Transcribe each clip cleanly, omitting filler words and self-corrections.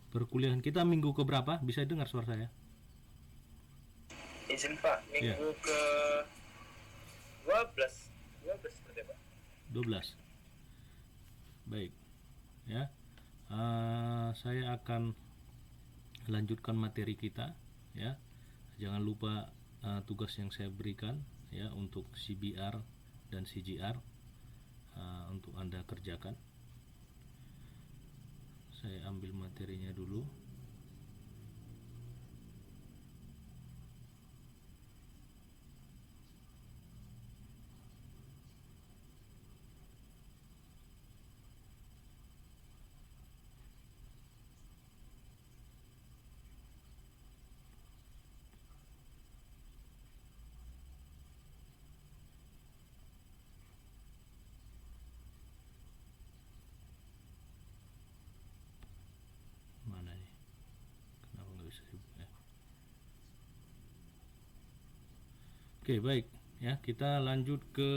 Perkuliahan kita minggu ke berapa? Bisa dengar suara saya? Izin Pak, Ya, minggu ke 12 12 seperti Pak. 12. Baik, ya. Saya akan lanjutkan materi kita, ya. Jangan lupa tugas yang saya berikan, ya, untuk CBR dan CGR, untuk Anda kerjakan. Saya ambil materinya dulu. Mana nih? Kenapa nggak bisa dibuka? Oke, baik, ya. Kita lanjut ke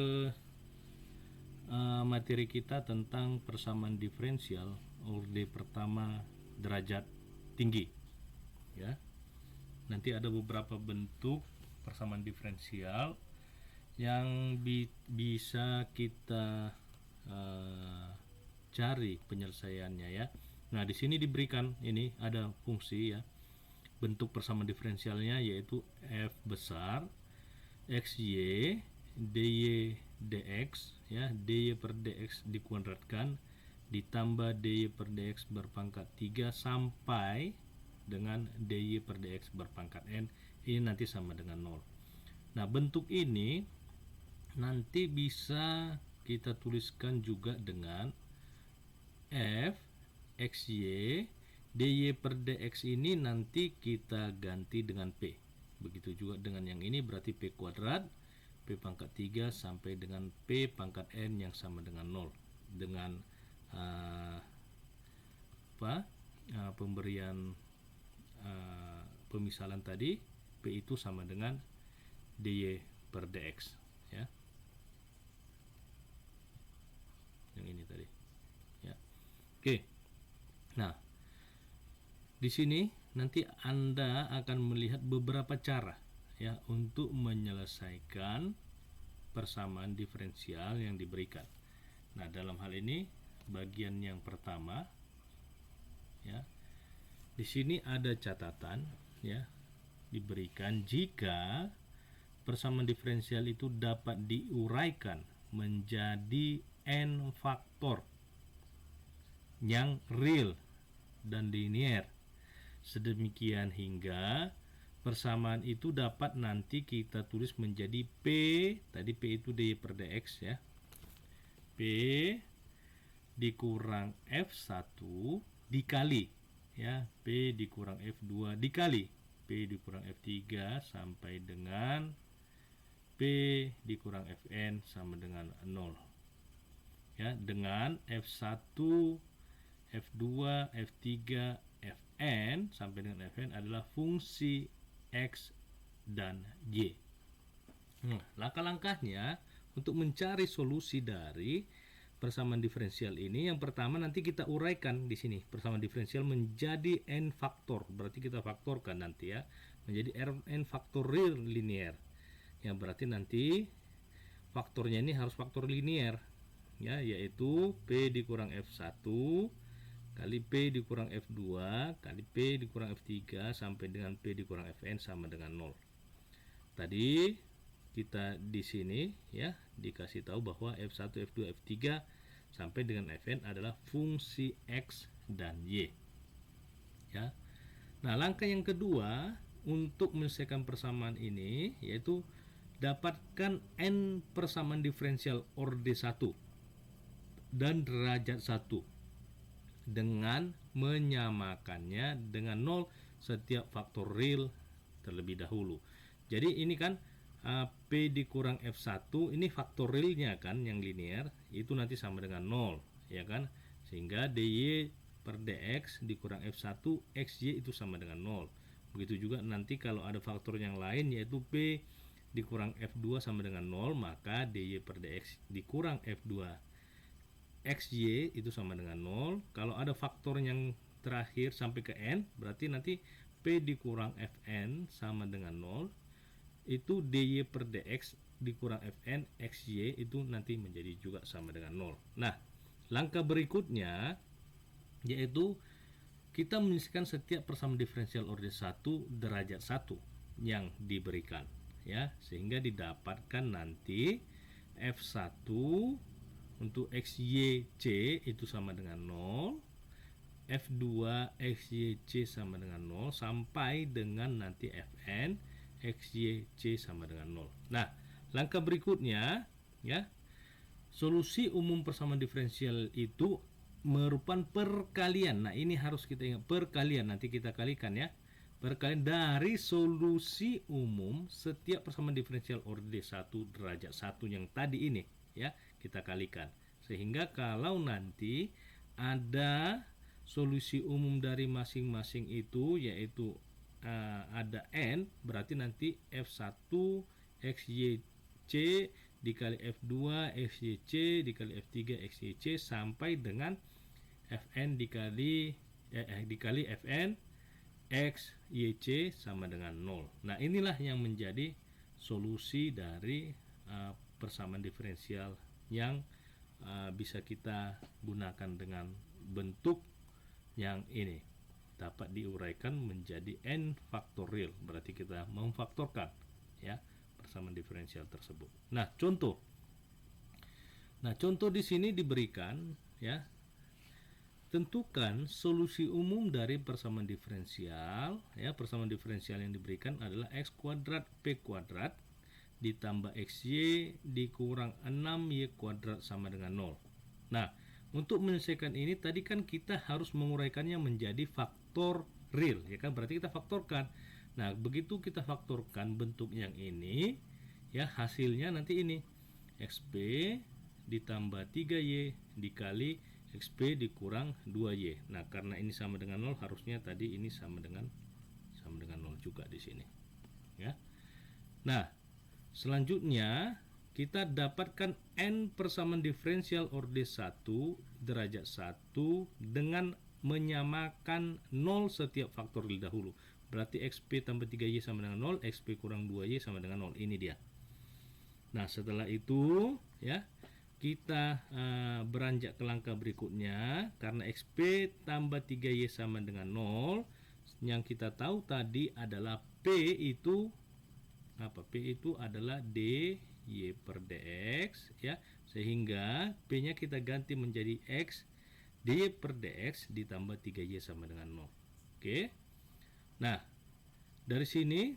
materi kita tentang persamaan diferensial orde pertama derajat tinggi, ya. Nanti ada beberapa bentuk persamaan diferensial yang bisa kita cari penyelesaiannya, ya. Nah, di sini diberikan ini ada fungsi, ya. Bentuk persamaan diferensialnya yaitu f besar xy dy dx, ya, dy per dx dikuadratkan ditambah dy per dx berpangkat 3 sampai dengan dy per dx berpangkat n, ini nanti sama dengan 0. Nah, bentuk ini nanti bisa kita tuliskan juga dengan f xy dy per dx ini nanti kita ganti dengan p. Begitu juga dengan yang ini, berarti p kuadrat p pangkat 3 sampai dengan p pangkat n yang sama dengan 0. Dengan pemberian pemisalan tadi, p itu sama dengan dy per dx, ya. Yang ini tadi, ya. Oke. Nah, di sini nanti Anda akan melihat beberapa cara, ya, untuk menyelesaikan persamaan diferensial yang diberikan. Nah, dalam hal ini bagian yang pertama, ya. Di sini ada catatan, ya, diberikan jika persamaan diferensial itu dapat diuraikan menjadi n faktor yang real dan linear, sedemikian hingga persamaan itu dapat nanti kita tulis menjadi P, tadi P itu dy per dx, ya. P dikurang F1 dikali, ya, P dikurang F2 dikali P dikurang F3 sampai dengan P dikurang Fn sama dengan 0, ya, dengan F1 F2 F3 Fn sampai dengan Fn adalah fungsi X dan Y. Langkah-langkahnya untuk mencari solusi dari persamaan diferensial ini, yang pertama nanti kita uraikan di sini persamaan diferensial menjadi n faktor, berarti kita faktorkan nanti, ya, menjadi n faktor real linear, yang berarti nanti faktornya ini harus faktor linear, ya, yaitu P dikurang F1 kali P dikurang F2 kali P dikurang F3 sampai dengan P dikurang Fn sama dengan 0. Tadi kita di sini, ya, dikasih tahu bahwa F1, F2, F3 sampai dengan Fn adalah fungsi X dan Y, ya. Nah, langkah yang kedua untuk menyelesaikan persamaan ini yaitu dapatkan n persamaan diferensial orde 1 dan derajat 1 dengan menyamakannya dengan 0 setiap faktor real terlebih dahulu. Jadi ini kan P dikurang F1 ini faktor realnya kan yang linear itu nanti sama dengan 0, ya kan, sehingga dy per dx dikurang F1 xy itu sama dengan 0. Begitu juga nanti kalau ada faktor yang lain yaitu P dikurang F2 sama dengan 0, maka dy per dx dikurang F2 xy itu sama dengan 0. Kalau ada faktor yang terakhir sampai ke n, berarti nanti P dikurang Fn sama dengan 0, itu dy per dx dikurang Fn xy itu nanti menjadi juga sama dengan 0. Nah, langkah berikutnya yaitu kita menyelesaikan setiap persamaan diferensial order 1 derajat 1 yang diberikan, ya, sehingga didapatkan nanti F1 untuk XYC itu sama dengan 0, F2 XYC sama dengan 0 sampai dengan nanti Fn XYC sama dengan 0. Nah, langkah berikutnya, ya, solusi umum persamaan diferensial itu merupakan perkalian. Nah, ini harus kita ingat, perkalian. Nanti kita kalikan, ya. Perkalian dari solusi umum setiap persamaan diferensial order 1 derajat 1 yang tadi ini, ya, kita kalikan. Sehingga kalau nanti ada solusi umum dari masing-masing itu, yaitu ada n, berarti nanti F1 XYC dikali F2 XYC dikali F3 XYC sampai dengan Fn dikali Fn XYC sama dengan 0. Nah, inilah yang menjadi solusi dari persamaan diferensial yang bisa kita gunakan dengan bentuk yang ini, dapat diuraikan menjadi n faktorial, berarti kita memfaktorkan, ya, persamaan diferensial tersebut. Nah, contoh di sini diberikan, ya, tentukan solusi umum dari persamaan diferensial, ya, persamaan diferensial yang diberikan adalah x kuadrat p kuadrat ditambah xy dikurang 6y kuadrat sama dengan 0. Nah, untuk menyelesaikan ini tadi kan kita harus menguraikannya menjadi faktor real, ya kan? Berarti kita faktorkan. Nah, begitu kita faktorkan bentuk yang ini, ya, hasilnya nanti ini xp ditambah 3y dikali xp dikurang 2y. Nah, karena ini sama dengan 0, harusnya tadi ini sama dengan 0 juga di sini, ya. Nah, selanjutnya kita dapatkan n persamaan diferensial order 1 derajat 1 dengan menyamakan 0 setiap faktor dahulu. Berarti xp tambah 3y sama dengan 0, xp kurang 2y sama dengan 0. Ini dia. Nah, setelah itu, ya, kita beranjak ke langkah berikutnya. Karena xp tambah 3y sama dengan 0, yang kita tahu tadi adalah p itu apa? P itu adalah dy per dx, ya, sehingga p nya kita ganti menjadi x dy per dx ditambah 3y sama dengan 0. Oke. Nah, dari sini,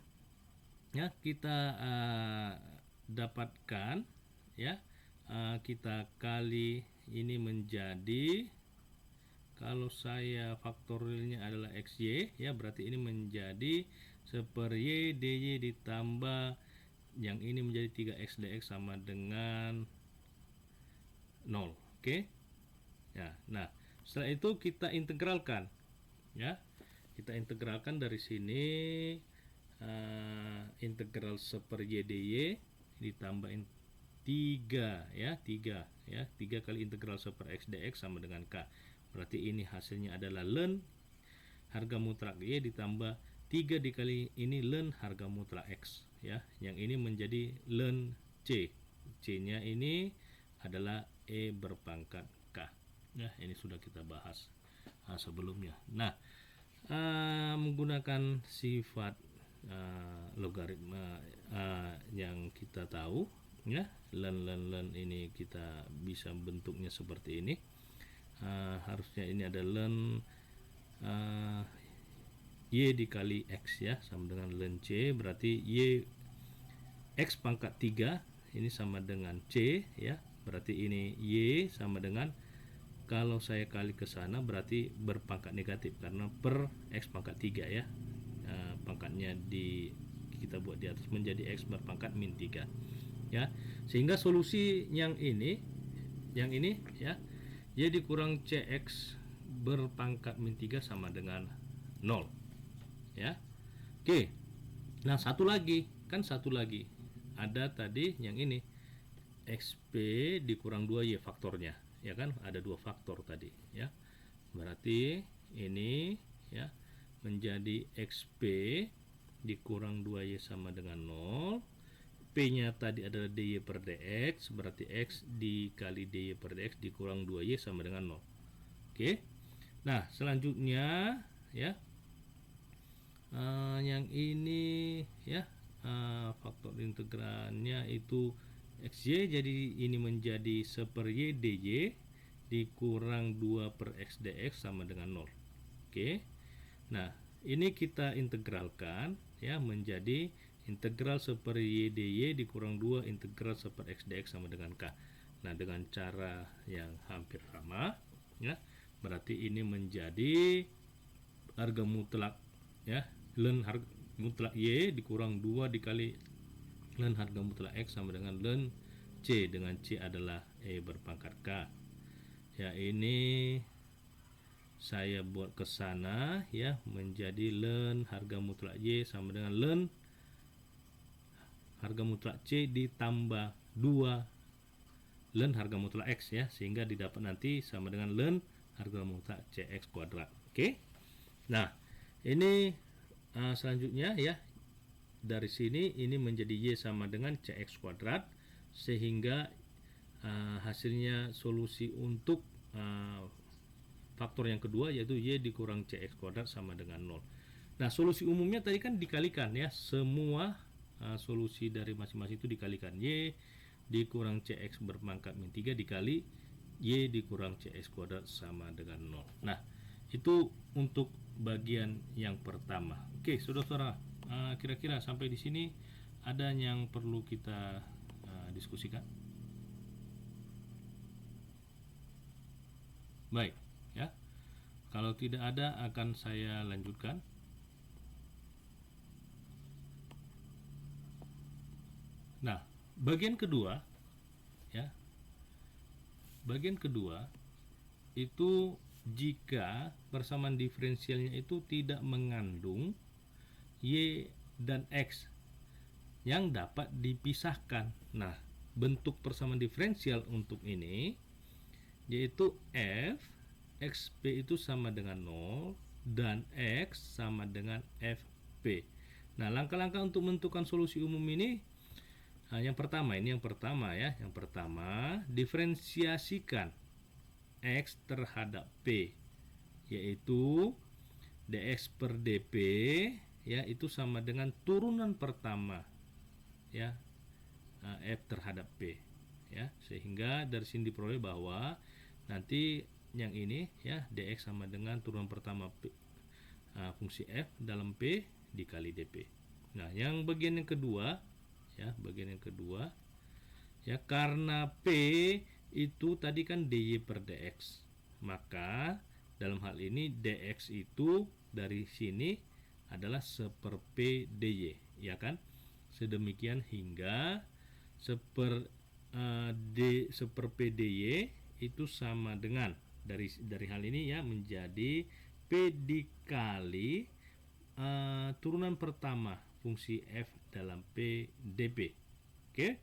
ya, kita dapatkan, ya, kita kali ini menjadi, kalau saya faktorialnya adalah xy, ya, berarti ini menjadi seper y dy ditambah yang ini menjadi 3x dx sama dengan 0. Oke. Ya, nah, setelah itu kita integralkan, ya. Kita integralkan dari sini, integral seper y dy ditambahin 3, ya, 3 kali integral seper x dx sama dengan k. Berarti ini hasilnya adalah ln harga mutlak y ditambah 3 dikali ini ln harga mutlak x, ya. Yang ini menjadi ln c. C-nya ini adalah e berpangkat k. Ya, ini sudah kita bahas sebelumnya. Nah, menggunakan sifat logaritma yang kita tahu, ya, ln ini kita bisa bentuknya seperti ini. Harusnya ini ada ln y dikali x, ya, sama dengan ln c, berarti y x pangkat 3 ini sama dengan c, ya, berarti ini y sama dengan, kalau saya kali ke sana berarti berpangkat negatif karena per x pangkat 3, ya, pangkatnya kita buat di atas menjadi x berpangkat min 3, ya, sehingga solusi yang ini, ya, y dikurang cx berpangkat min 3 sama dengan 0, ya. Oke. Nah, satu lagi ada tadi yang ini xp dikurang 2y faktornya, ya kan, ada 2 faktor tadi, ya. Berarti ini ya menjadi XP dikurang 2Y sama dengan 0. P-nya tadi adalah DY per DX, berarti X dikali DY per DX dikurang 2Y sama dengan 0. Oke. Nah, selanjutnya ya yang ini ya faktor integralnya itu XY, jadi ini menjadi 1 per Y DY dikurang 2 per X DX sama dengan 0. Oke. Nah, ini kita integralkan ya menjadi integral 1 per Y dy dikurang 2 integral 1 per X dx sama dengan K. Nah, dengan cara yang hampir sama ya, berarti ini menjadi harga mutlak ya, ln harga mutlak Y dikurang 2 dikali ln harga mutlak X sama dengan ln C, dengan C adalah E berpangkat K. Ya, ini saya buat ke sana ya menjadi ln harga mutlak Y sama dengan ln harga mutlak C ditambah 2 ln harga mutlak X ya, sehingga didapat nanti sama dengan ln harga mutlak CX kuadrat. Oke. Nah, ini selanjutnya ya, dari sini ini menjadi Y sama dengan CX kuadrat, sehingga hasilnya solusi untuk faktor yang kedua yaitu Y dikurang CX kuadrat sama dengan 0. Nah, solusi umumnya tadi kan dikalikan ya, semua solusi dari masing-masing itu dikalikan. Y dikurang CX berpangkat min 3 dikali Y dikurang CX kuadrat sama dengan 0. Nah, itu untuk bagian yang pertama. Oke, saudara-saudara, kira-kira sampai di sini ada yang perlu kita diskusikan? Baik, ya. Kalau tidak ada akan saya lanjutkan. Nah, bagian kedua ya. Bagian kedua itu jika persamaan diferensialnya itu tidak mengandung Y dan X yang dapat dipisahkan. Nah, bentuk persamaan diferensial untuk ini yaitu F XP itu sama dengan 0 dan X sama dengan FP. Nah, langkah-langkah untuk menentukan solusi umum ini, yang pertama diferensiasikan X terhadap P, yaitu dx per dp ya itu sama dengan turunan pertama ya F terhadap P ya, sehingga dari sini diperoleh bahwa nanti yang ini ya dx sama dengan turunan pertama P, fungsi F dalam P dikali dp. Nah, yang bagian yang kedua ya, karena P itu tadi kan dy per dx, maka dalam hal ini dx itu dari sini adalah 1 per P dy, ya kan? Sedemikian hingga 1 per P dy itu sama dengan dari hal ini ya menjadi P dikali turunan pertama fungsi F dalam P dp. Oke?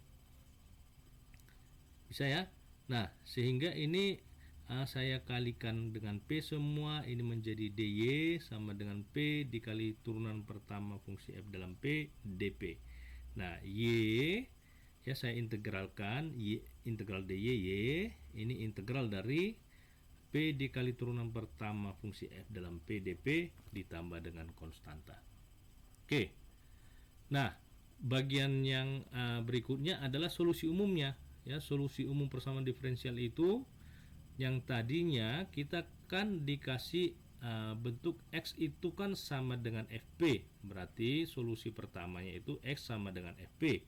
Bisa ya? Nah, sehingga ini saya kalikan dengan P semua, ini menjadi dy sama dengan P dikali turunan pertama fungsi F dalam P dp. Nah, Y ya saya integralkan, Y, integral dy Y ini integral dari P dikali turunan pertama fungsi F dalam P dp ditambah dengan konstanta. Oke. Nah, bagian yang berikutnya adalah solusi umumnya. Ya, solusi umum persamaan diferensial itu yang tadinya kita kan dikasih bentuk X itu kan sama dengan FP, berarti solusi pertamanya itu X sama dengan FP.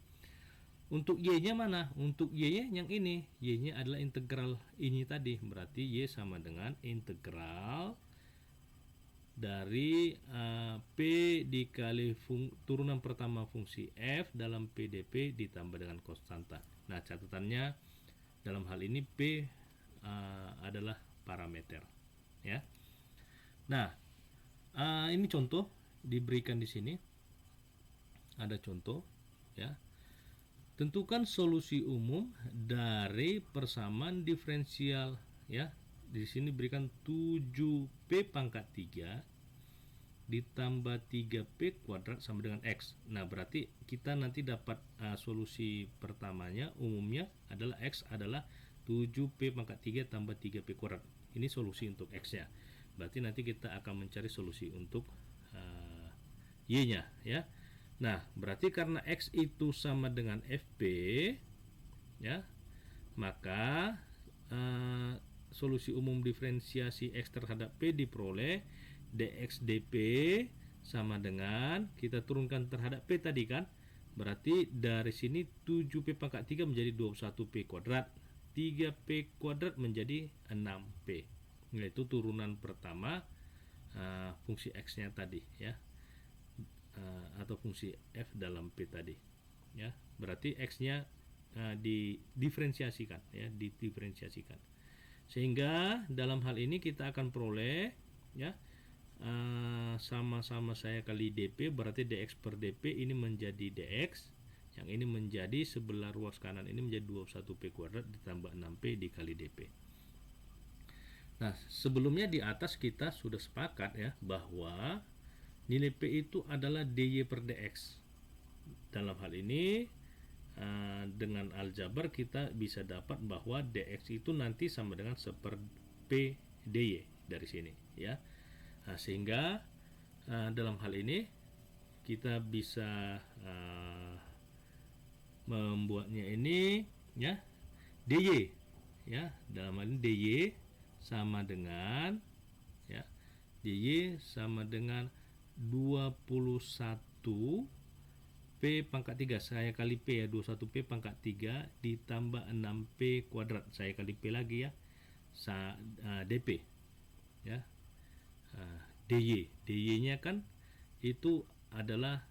Untuk Y-nya mana? Untuk Y-nya yang ini, Y-nya adalah integral ini tadi, berarti Y sama dengan integral dari P dikali turunan pertama fungsi F dalam PDP ditambah dengan konstanta. Nah, catatannya dalam hal ini P adalah parameter ya. Nah, ini contoh diberikan di sini, ada contoh ya. Tentukan solusi umum dari persamaan diferensial ya, di sini berikan 7P pangkat 3 ditambah 3P kuadrat sama dengan X. Nah, berarti kita nanti dapat solusi pertamanya umumnya adalah X adalah 7P pangkat 3 tambah 3P kuadrat. Ini solusi untuk X-nya. Berarti nanti kita akan mencari solusi untuk Y-nya ya. Nah, berarti karena X itu sama dengan FP ya, maka solusi umum diferensiasi X terhadap P diperoleh dx dp sama dengan kita turunkan terhadap P tadi kan. Berarti dari sini 7P pangkat 3 menjadi 21P kuadrat, 3P kuadrat menjadi 6P. Yaitu turunan pertama fungsi X-nya tadi ya. Atau fungsi f dalam P tadi ya. Berarti X-nya didiferensiasikan ya, didiferensiasikan. Sehingga dalam hal ini kita akan peroleh ya, sama-sama saya kali dp, berarti dx per dp ini menjadi dx, yang ini menjadi sebelah ruas kanan ini menjadi 21p kuadrat ditambah 6p dikali dp. Nah, sebelumnya di atas kita sudah sepakat ya bahwa nilai p itu adalah dy per dx. Dalam hal ini dengan aljabar kita bisa dapat bahwa dx itu nanti sama dengan 1 per p dy dari sini ya. Nah, sehingga dalam hal ini kita bisa membuatnya ini ya, dy ya, dalam hal ini dy sama dengan ya, dy sama dengan 21 P pangkat 3 saya kali P ya, 21P pangkat 3 ditambah 6P kuadrat saya kali P lagi ya, dp ya. dy nya kan itu adalah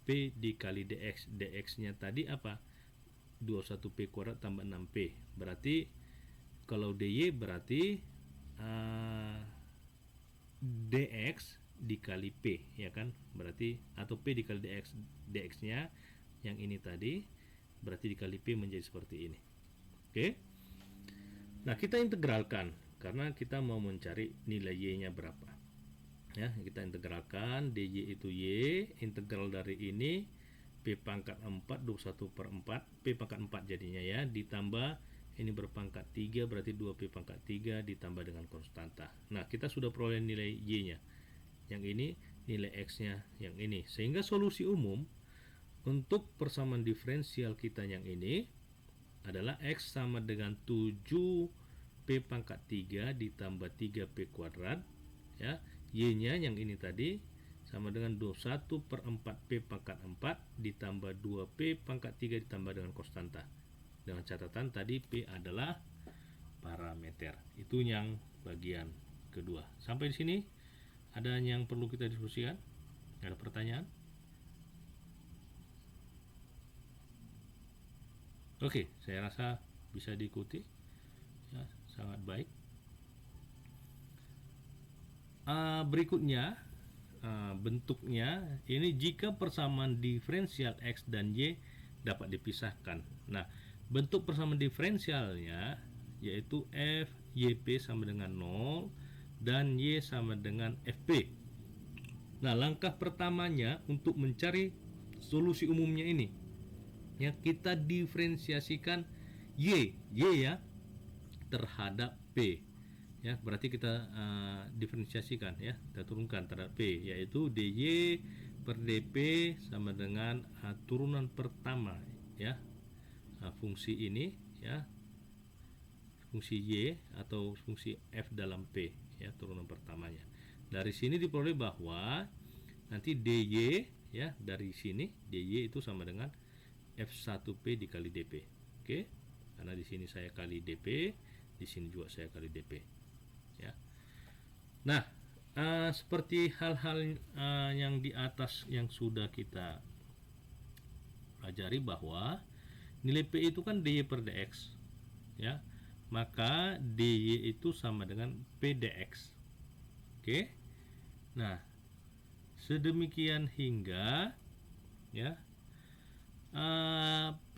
P dikali dx, dx nya tadi apa, 21P kuadrat tambah 6P, berarti kalau dy berarti dx dikali P ya kan, berarti atau P dikali dx, dx nya yang ini tadi berarti dikali P menjadi seperti ini. Oke. Nah, kita integralkan karena kita mau mencari nilai y nya berapa ya. Kita integralkan dy itu y, integral dari ini P pangkat 4 21 per 4 P pangkat 4 jadinya ya, ditambah ini berpangkat 3 berarti 2P pangkat 3 ditambah dengan konstanta. Nah, kita sudah peroleh nilai y nya, yang ini nilai x nya yang ini, sehingga solusi umum untuk persamaan diferensial kita yang ini adalah x sama dengan 7P pangkat 3 ditambah 3P kuadrat ya, y nya yang ini tadi sama dengan 21 per 4P pangkat 4 ditambah 2P pangkat 3 ditambah dengan konstanta, dengan catatan tadi P adalah parameter. Itu yang bagian kedua. Sampai di sini ada yang perlu kita diskusikan? Ada pertanyaan? Oke, saya rasa bisa diikuti ya, sangat baik. Berikutnya bentuknya ini jika persamaan diferensial x dan y dapat dipisahkan. Nah, bentuk persamaan diferensialnya yaitu f yp sama dengan 0 dan y sama dengan fp. Nah, langkah pertamanya untuk mencari solusi umumnya ini ya, kita diferensiasikan y ya terhadap p ya, berarti kita diferensiasikan ya, kita turunkan terhadap p, yaitu dy per dp sama dengan turunan pertama ya, fungsi ini ya, fungsi y atau fungsi f dalam p ya, turunan pertamanya. Dari sini diperoleh bahwa nanti dy ya, dari sini dy itu sama dengan f1p dikali dp. Oke, karena di sini saya kali dp, di sini juga saya kali dp ya. Nah, seperti hal-hal yang di atas yang sudah kita pelajari bahwa nilai p itu kan dy per dx ya, maka dy itu sama dengan p dx. Oke. Nah, sedemikian hingga ya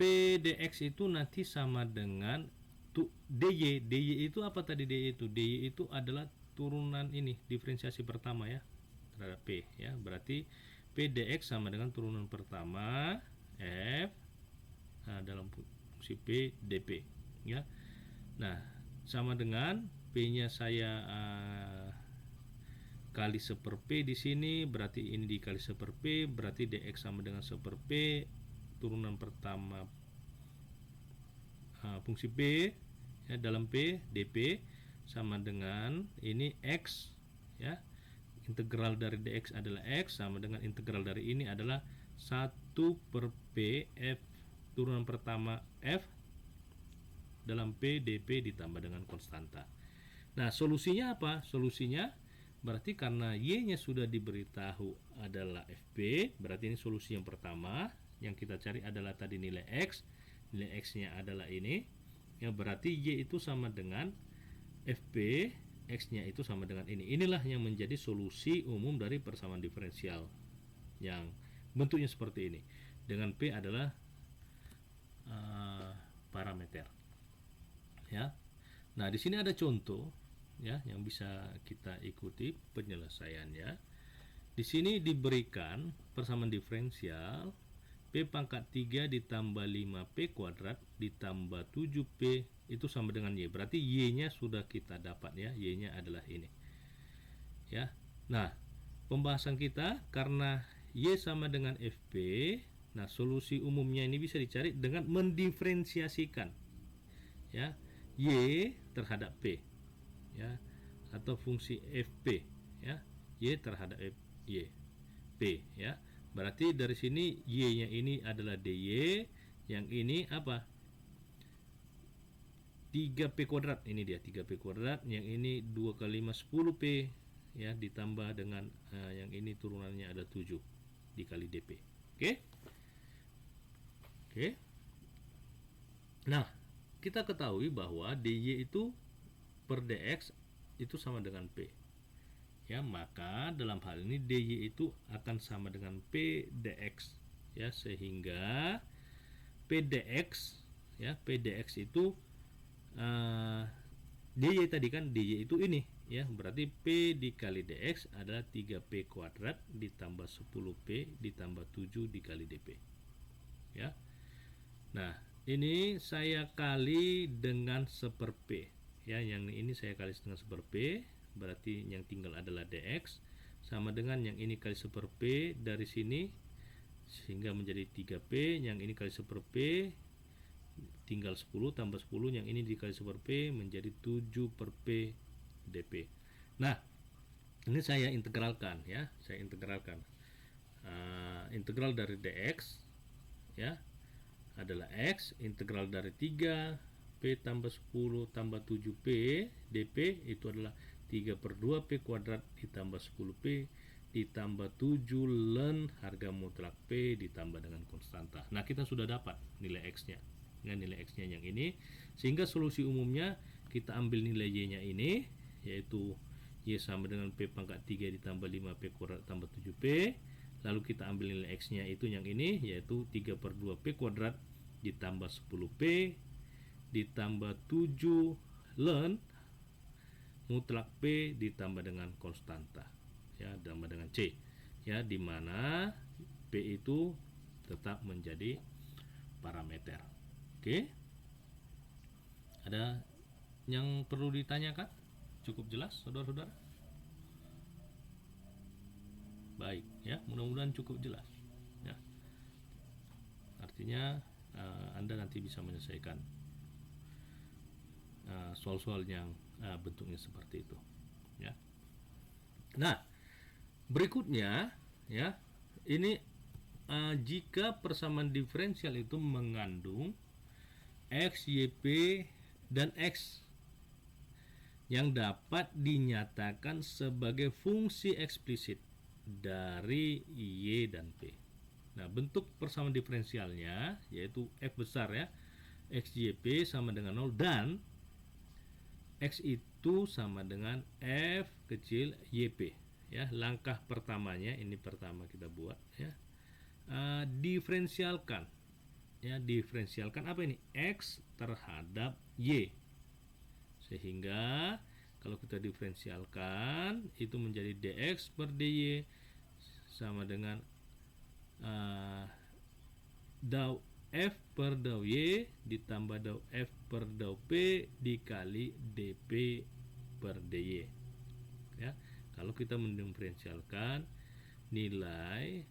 p dx itu nanti sama dengan untuk dy itu apa tadi? dy itu adalah turunan ini diferensiasi pertama ya terhadap p ya, berarti p dx sama dengan turunan pertama f dalam fungsi p dp ya. Nah, sama dengan p nya saya kali 1 per p di sini, berarti ini dikali 1 per p, berarti dx sama dengan 1 per p turunan pertama fungsi p ya, dalam p dp sama dengan ini x ya, integral dari dx adalah x sama dengan integral dari ini adalah 1 per p f turunan pertama f dalam p dp ditambah dengan konstanta. Nah, solusinya apa? Solusinya berarti karena y-nya sudah diberitahu adalah fp, berarti ini solusi yang pertama. Yang kita cari adalah tadi nilai x. Nilai x-nya adalah ini. Ya, berarti y itu sama dengan fp, x-nya itu sama dengan ini. Inilah yang menjadi solusi umum dari persamaan diferensial yang bentuknya seperti ini. Dengan p adalah parameter. Ya. Nah, di sini ada contoh ya yang bisa kita ikuti penyelesaiannya. Di sini diberikan persamaan diferensial p pangkat 3 ditambah 5p kuadrat ditambah 7p itu sama dengan y. Berarti y-nya sudah kita dapat ya, y-nya adalah ini. Ya. Nah, pembahasan kita karena y sama dengan fp, nah solusi umumnya ini bisa dicari dengan mendiferensiasikan ya y terhadap p ya, atau fungsi fp ya, y terhadap y p ya. Berarti dari sini y-nya ini adalah dy, yang ini apa? 3p kuadrat, ini dia 3p kuadrat, yang ini 2 kali 5 10p ya, ditambah dengan yang ini turunannya ada 7 dikali dp. Oke? Oke. Nah, kita ketahui bahwa dy itu per dx itu sama dengan p. Ya, maka dalam hal ini dy itu akan sama dengan p dx ya, sehingga p dx ya, p dx itu dy tadi kan, dy itu ini ya, berarti p dikali dx adalah 3p kuadrat ditambah 10p ditambah 7 dikali dp ya. Nah, ini saya kali dengan 1 per p ya, yang ini saya kali dengan 1 per p, berarti yang tinggal adalah dx sama dengan yang ini kali 1 per p dari sini sehingga menjadi 3p, yang ini kali 1 per p tinggal 10 tambah 10, yang ini dikali 1 per p menjadi 7 per p dp. Nah, ini saya integralkan ya, saya integralkan integral dari dx ya adalah x, integral dari 3p tambah 10 tambah 7p dp itu adalah 3 per 2p kuadrat ditambah 10p ditambah 7 ln harga mutlak p ditambah dengan konstanta. Nah, kita sudah dapat nilai x-nya. Dengan nilai x-nya yang ini, sehingga solusi umumnya kita ambil nilai y-nya ini, yaitu y sama dengan p pangkat 3 ditambah 5p kuadrat tambah 7p. Lalu kita ambil nilai x-nya itu yang ini, yaitu 3 per 2p kuadrat ditambah 10p ditambah 7 ln mutlak p ditambah dengan konstanta ya, ditambah dengan c ya, dimana p itu tetap menjadi parameter. Oke, ada yang perlu ditanyakan? Cukup jelas saudara-saudara? Baik ya, mudah-mudahan cukup jelas ya. Artinya Anda nanti bisa menyelesaikan soal-soal yang bentuknya seperti itu ya. Nah, berikutnya ya, ini jika persamaan diferensial itu mengandung x, y, p dan x yang dapat dinyatakan sebagai fungsi eksplisit dari y dan p. Nah, bentuk persamaan diferensialnya yaitu f besar ya, x, y, p sama dengan 0 dan x itu sama dengan f kecil y, p ya. Langkah pertamanya ini pertama kita buat ya, diferensialkan ya, diferensialkan apa ini, x terhadap y Sehingga kalau kita diferensialkan itu menjadi dx per dy sama dengan dau F per dau Y ditambah dau F per dau P dikali dP per dy. Ya, kalau kita mendiferensialkan nilai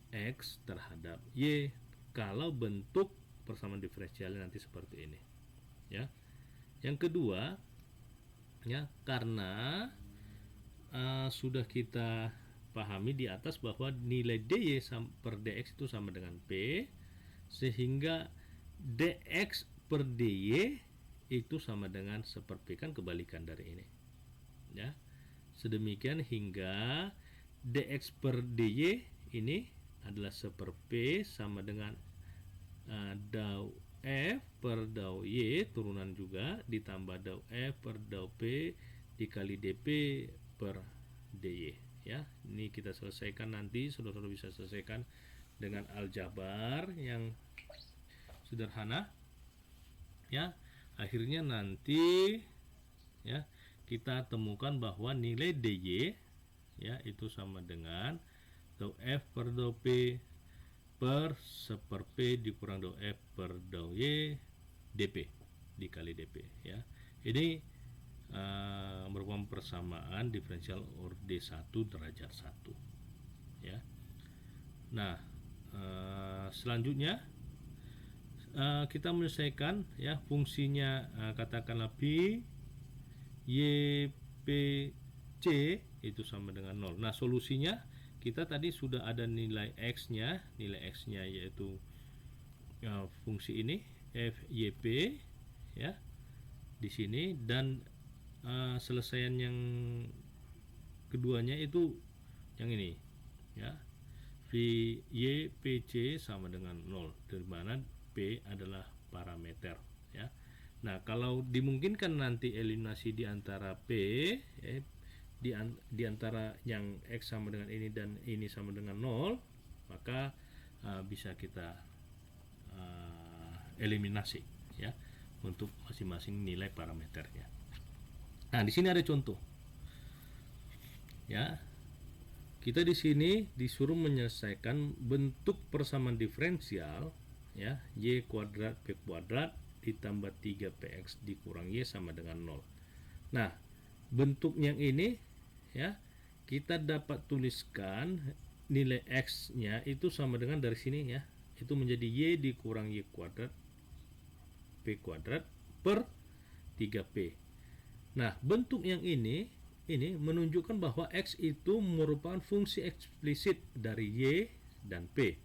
X terhadap Y kalau bentuk persamaan diferensialnya nanti seperti ini. Ya. Yang kedua, ya, karena sudah kita pahami di atas bahwa nilai dy per dx itu sama dengan P, sehingga dx per dy itu sama dengan 1/P, kan kebalikan dari ini, ya. Sedemikian hingga dx per dy ini adalah 1/P sama dengan dau F per dau Y turunan juga ditambah dau F per dau P dikali dP per dy, ya. Ini kita selesaikan nanti, saudara-saudara bisa selesaikan dengan aljabar yang sederhana, ya. Akhirnya nanti, ya, kita temukan bahwa nilai dy, ya, itu sama dengan dau F per dau P per 1/P dikurang dau F per dau Y dP dikali dP, ya. Ini merupakan persamaan diferensial orde 1 derajat 1, ya. Nah, selanjutnya kita menyelesaikan, ya, fungsinya, katakanlah P Y P C itu sama dengan 0. Nah, solusinya kita tadi sudah ada nilai X-nya, yaitu fungsi ini F Y P, ya, di sini, dan selesaian yang keduanya itu yang ini, ya, V Y P C sama dengan 0, di mana P adalah parameter, ya. Nah, kalau dimungkinkan nanti eliminasi di antara P, di antara yang X sama dengan ini dan ini sama dengan 0, maka bisa kita eliminasi, ya, untuk masing-masing nilai parameternya. Nah, di sini ada contoh, ya. Kita di sini disuruh menyelesaikan bentuk persamaan diferensial, ya, y kuadrat p kuadrat ditambah 3px dikurang y sama dengan 0. Nah, bentuk yang ini, ya, kita dapat tuliskan nilai x-nya itu sama dengan dari sini, ya, itu menjadi y dikurang y kuadrat p kuadrat per 3p. Nah, bentuk yang ini menunjukkan bahwa x itu merupakan fungsi eksplisit dari y dan p,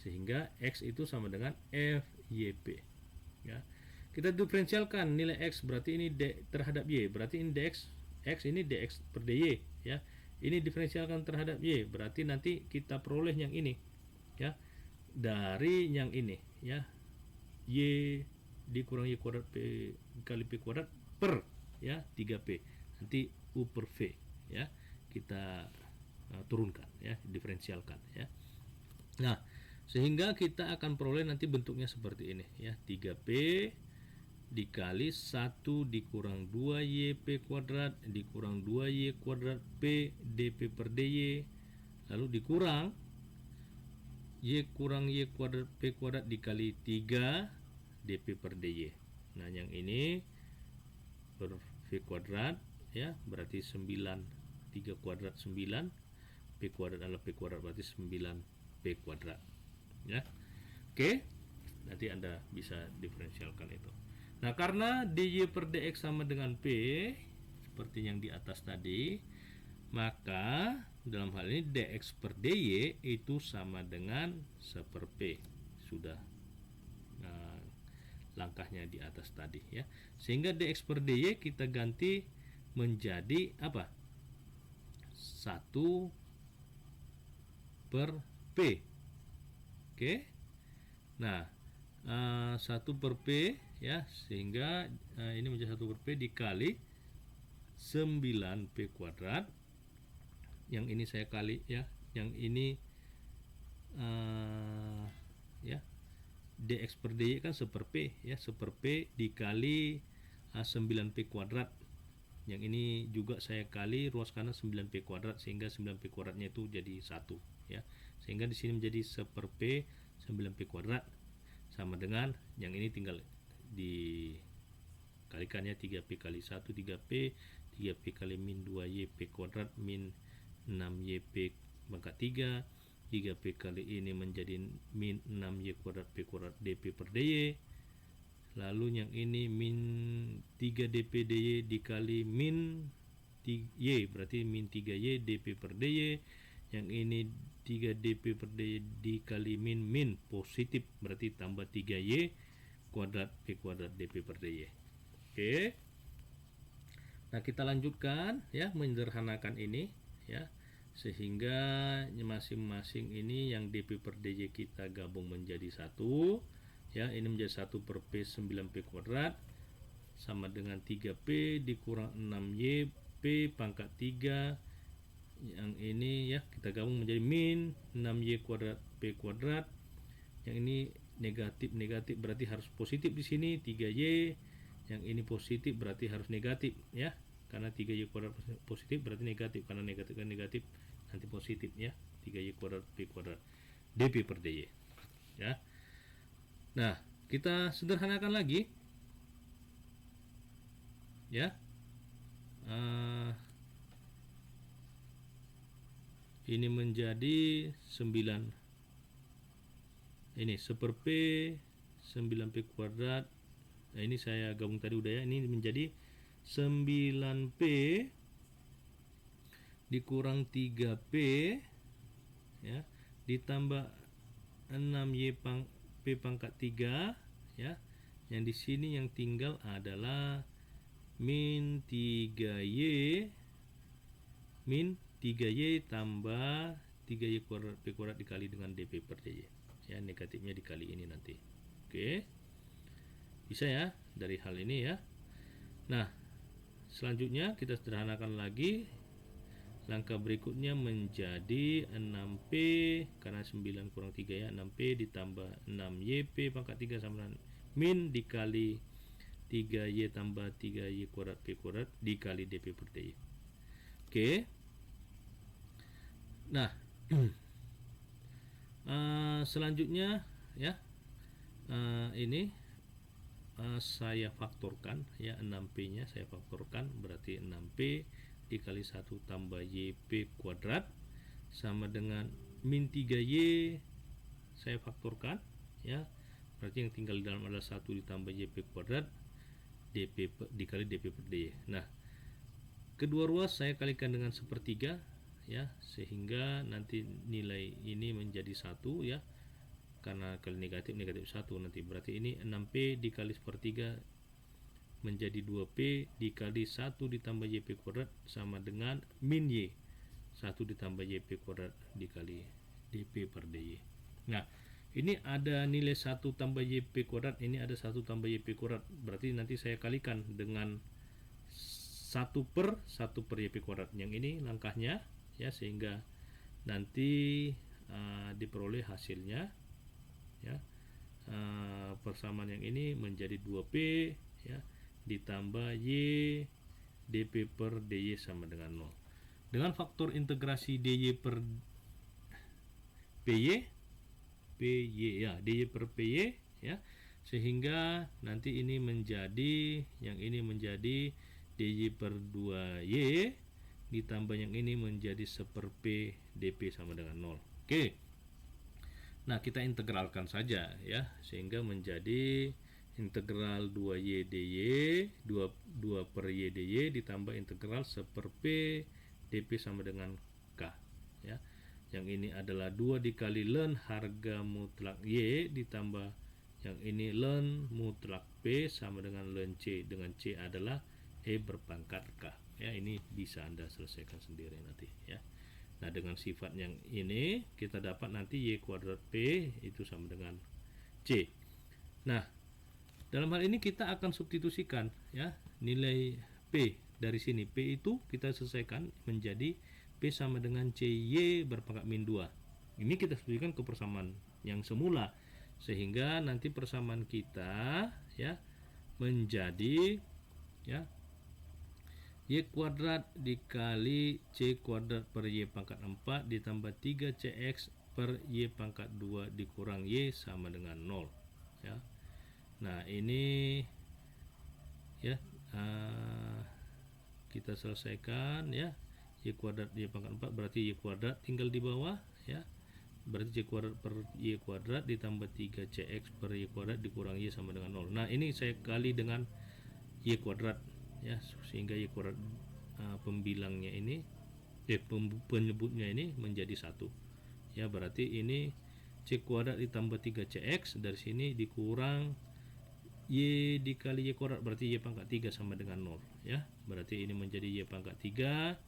sehingga x itu sama dengan fyp, ya. Kita diferensialkan nilai x, berarti ini d terhadap y, berarti ini dx x ini dx per dy, ya. Ini diferensialkan terhadap y, berarti nanti kita peroleh yang ini, ya, dari yang ini, ya, y dikurang y kuadrat p kali p kuadrat per, ya, 3p, nanti u per v, ya, kita turunkan, ya, diferensialkan, ya. Nah, sehingga kita akan peroleh nanti bentuknya seperti ini, ya, 3p dikali 1 dikurang 2yp kuadrat dikurang 2y kuadrat p dp per dy, lalu dikurang y kurang y kuadrat p kuadrat dikali 3 dp per dy. Nah, yang ini per v kuadrat, ya, berarti 9, 3 kuadrat 9, p kuadrat adalah p kuadrat, berarti 9p kuadrat, ya. Oke, nanti Anda bisa diferensialkan itu. Nah, karena dy per dx sama dengan p seperti yang di atas tadi, maka dalam hal ini dx per dy itu sama dengan 1/p. Sudah langkahnya di atas tadi, ya. Sehingga dx per dy kita ganti menjadi apa? 1/p. Oke. Nah, 1/p, ya, sehingga ini menjadi 1/p dikali 9p kuadrat. Yang ini saya kali, ya, yang ini ya, dx per dy kan 1/p, ya, 1/p dikali 9P kuadrat. Yang ini juga saya kali ruas kanan 9P kuadrat, sehingga 9P kuadratnya itu jadi 1 ya. Sehingga di sini menjadi 1/P 9P kuadrat sama dengan yang ini tinggal dikalikannya 3P kali 1 3P, 3P kali min 2YP kuadrat min 6YP pangkat 3, 3P kali ini menjadi min 6Y kuadrat P kuadrat DP per DY. Lalu yang ini min 3DP DY dikali min Y, berarti min 3Y DP per DY. Yang ini 3DP per DY dikali min positif, berarti tambah 3Y kuadrat P kuadrat DP per DY. Oke. Nah, kita lanjutkan ya, menyederhanakan ini ya, sehingga masing-masing ini yang DP per DY kita gabung menjadi 1 ya. Ini menjadi 1/P 9P kuadrat sama dengan 3P dikurang 6Y P pangkat 3. Yang ini ya kita gabung menjadi min 6Y kuadrat P kuadrat. Yang ini negatif berarti harus positif di sini 3Y. Yang ini positif berarti harus negatif ya, karena 3Y kuadrat positif berarti negatif, karena negatif kan negatif nanti positif ya. 3Y kuadrat P kuadrat DP per DY ya. Nah, kita sederhanakan lagi ya. Ini menjadi 9, ini 1/P 9P kuadrat. Nah, ini saya gabung tadi udah ya. Ini menjadi 9P dikurang 3P ya, ditambah 6Y P pangkat 3 ya. Yang di sini yang tinggal adalah min 3Y tambah 3Y kuadrat P kuadrat dikali dengan DP per DY ya, negatifnya dikali ini nanti. Oke, bisa ya dari hal ini ya. Nah, selanjutnya kita sederhanakan lagi. Langkah berikutnya menjadi 6P, karena 9 kurang 3 ya, 6P ditambah 6YP pangkat 3 sama dengan min dikali 3Y tambah 3Y kuadrat P kuadrat dikali DP per DY. Oke. Nah, selanjutnya ya, ini saya faktorkan ya, 6P nya saya faktorkan, berarti 6P dikali 1 tambah YP kuadrat sama dengan min 3Y saya faktorkan ya, berarti yang tinggal di dalam adalah 1 ditambah YP kuadrat DP dikali DP per DY. Nah, kedua ruas saya kalikan dengan 1/3 ya, sehingga nanti nilai ini menjadi 1 ya, karena kali negatif 1 nanti, berarti ini 6P dikali 1/3 menjadi 2P dikali 1 ditambah YP kuadrat sama dengan min Y 1 ditambah YP kuadrat dikali DP per DY. Nah, ini ada nilai 1 tambah YP kuadrat, ini ada 1 tambah YP kuadrat, berarti nanti saya kalikan dengan 1/YP kuadrat. Yang ini langkahnya ya, sehingga nanti diperoleh hasilnya ya, persamaan yang ini menjadi 2P ya ditambah Y DP per DY sama dengan 0. Dengan faktor integrasi DY per PY ya, DY per PY ya, sehingga nanti ini menjadi, yang ini menjadi DY per 2Y ditambah yang ini menjadi 1/P DP sama dengan 0. Oke. Nah, kita integralkan saja ya, sehingga menjadi integral 2Y dy 2/Y dy ditambah integral 1/P dP sama dengan K ya. Yang ini adalah 2 dikali ln harga mutlak Y ditambah yang ini ln mutlak P sama dengan ln C, dengan C adalah E berpangkat K ya. Ini bisa Anda selesaikan sendiri nanti ya. Nah, dengan sifat yang ini kita dapat nanti Y kuadrat P itu sama dengan C. Nah, dalam hal ini kita akan substitusikan ya, nilai P dari sini. P itu kita selesaikan menjadi P sama dengan CY berpangkat min 2. Ini kita substitusikan ke persamaan yang semula, sehingga nanti persamaan kita ya menjadi ya. Y kuadrat dikali C kuadrat per Y pangkat 4 ditambah 3CX per Y pangkat 2 dikurang Y sama dengan 0, ya. Nah, ini ya kita selesaikan, ya. Y kuadrat Y pangkat 4 berarti Y kuadrat tinggal di bawah, ya. Berarti C kuadrat per Y kuadrat ditambah 3CX per Y kuadrat dikurang Y sama dengan 0. Nah, ini saya kali dengan Y kuadrat, ya, sehingga Y kuadrat pembilangnya ini penyebutnya ini menjadi 1, ya. Berarti ini C kuadrat ditambah 3CX, dari sini dikurang Y dikali Y kuadrat, berarti Y pangkat 3 sama dengan 0, ya. Berarti ini menjadi Y pangkat 3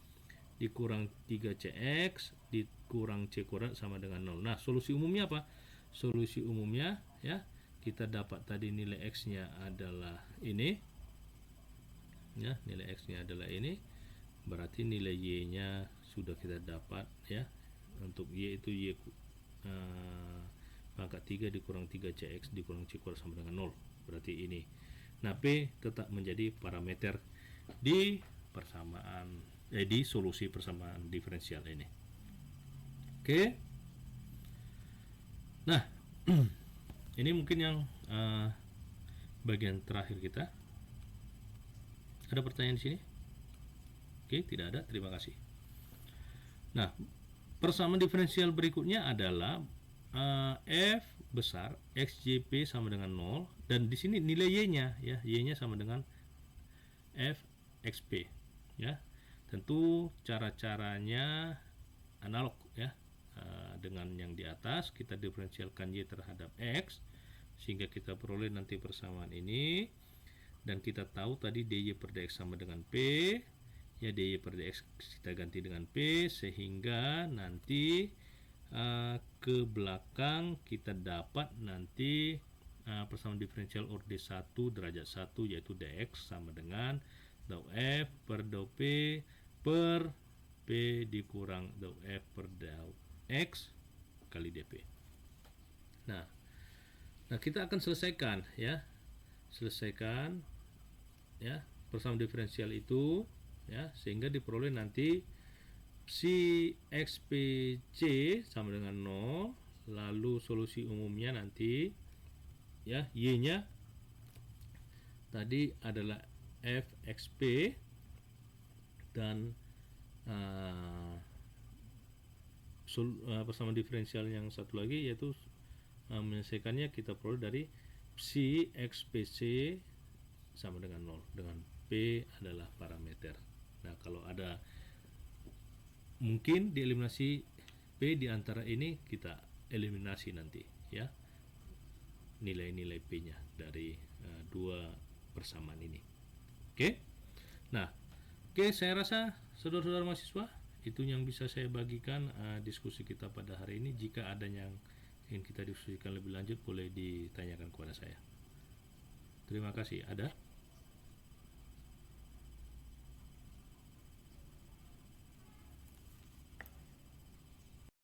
dikurang 3CX dikurang C kuadrat sama dengan 0. Nah, solusi umumnya apa? Solusi umumnya, ya, kita dapat tadi nilai X-nya adalah ini, ya, nilai X-nya adalah ini, berarti nilai Y-nya sudah kita dapat, ya. Untuk Y itu Y pangkat 3 dikurang 3CX dikurang C kuadrat sama dengan 0, berarti ini. Nah, P tetap menjadi parameter di di solusi persamaan diferensial ini. Oke. Nah, ini mungkin yang bagian terakhir kita. Ada pertanyaan di sini? Oke, tidak ada. Terima kasih. Nah, persamaan diferensial berikutnya adalah F besar XJP sama dengan 0, dan di sini nilai Y-nya, ya, Y-nya sama dengan Fxp, ya. Tentu cara-caranya analog, ya. Dengan yang di atas kita diferensialkan Y terhadap X sehingga kita peroleh nanti persamaan ini, dan kita tahu tadi dy per dx sama dengan P, ya. Dy per dx kita ganti dengan P sehingga nanti ke belakang kita dapat nanti persamaan diferensial orde 1 derajat 1 yaitu dx sama dengan dou F per dou P per P dikurang dou F per dou X kali dP. Nah, kita akan selesaikan, ya. Selesaikan, ya, persamaan diferensial itu, ya, sehingga diperoleh nanti si XPC sama dengan 0, lalu solusi umumnya nanti, ya, Y-nya tadi adalah Fxp, dan persamaan diferensial yang satu lagi yaitu menyelesaikannya kita peroleh dari si XPC sama dengan 0, dengan P adalah parameter. Nah, kalau ada mungkin dieliminasi P di antara ini, kita eliminasi nanti, ya, nilai-nilai P-nya dari dua persamaan ini. Oke. Nah, saya rasa saudara-saudara mahasiswa, itu yang bisa saya bagikan diskusi kita pada hari ini. Jika ada yang ingin kita diskusikan lebih lanjut, boleh ditanyakan kepada saya. Terima kasih. Ada?